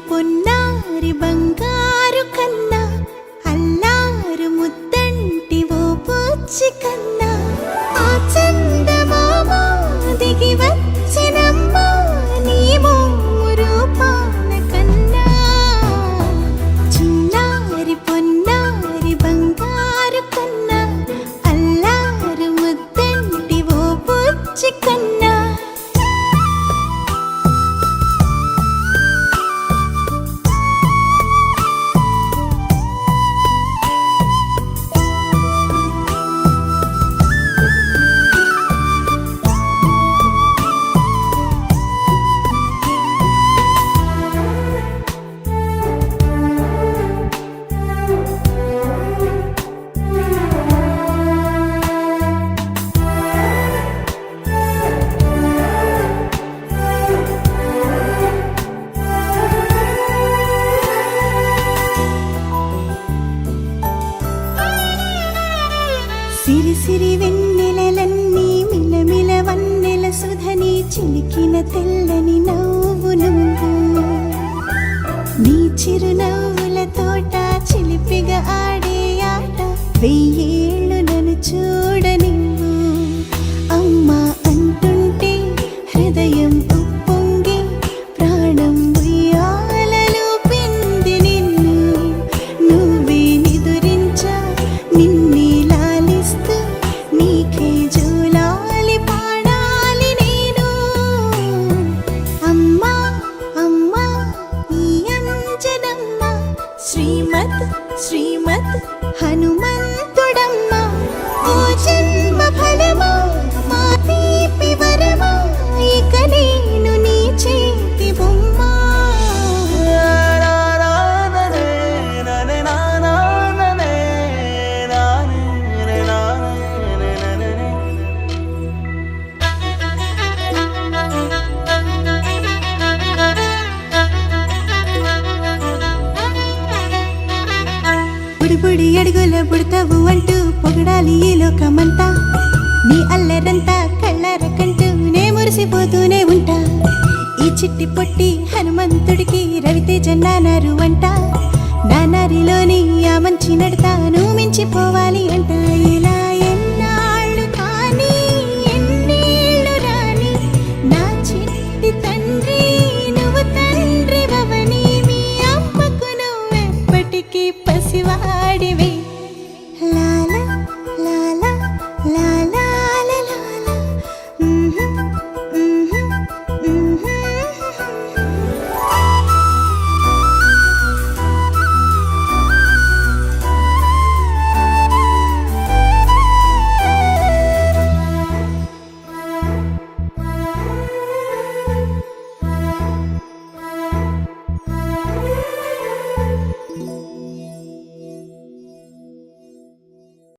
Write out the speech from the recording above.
పొన్నారి బంగారు కన్నా అల్లారు ముద్దంటి ఓ పూచి కన్నా ఆ చందమామ దిగి వచ్చినమ్మ నీ మోము రూపాల కన్నా చిన్నారి పొన్నారి బంగారు కన్నా అల్లారు ముద్దంటి ఓ పూచి కన్నా సిరి సిరి వెన్నెలలన్నీ మిలమిల వన్నెల సుధని చిలికిన తెల్లని నవ్వు నువ్వు నీ చిరునవ్వుల తోట చిలిపిగా ఆడే ఆట వెయ్యేళ్ళు నన్ను చూడనివ్వు అమ్మా అంటుంటే హృదయం ఉప్పొంగి ప్రాణం ఉయ్యాలలో పిండి నిన్ను నువ్వే నిదురించా నిన్నే లాలిస్తూ నీకే జూలాలి పాడాలి నేను అమ్మా అమ్మా ఈ అంజనమ్మ శ్రీమత్ శ్రీమత్ హనుమంతుడమ్మ ఓ జన్మ ఫలమా మా తీపి వరమా ఇక నేను నీ చేతి బొమ్మ బుడి అడుగుల బుడతావు అంటూ పొగడాలి ఈ లోకమంతా నీ అల్లరంతా కళ్ళారకంటూ నే మురిసిపోతూనే ఉంటా ఈ చిట్టి పొట్టి హనుమంతుడికి రవితేజ నానారు అంట నానారిలోని ఆ మంచి నడతాను మించిపోవాలి అంట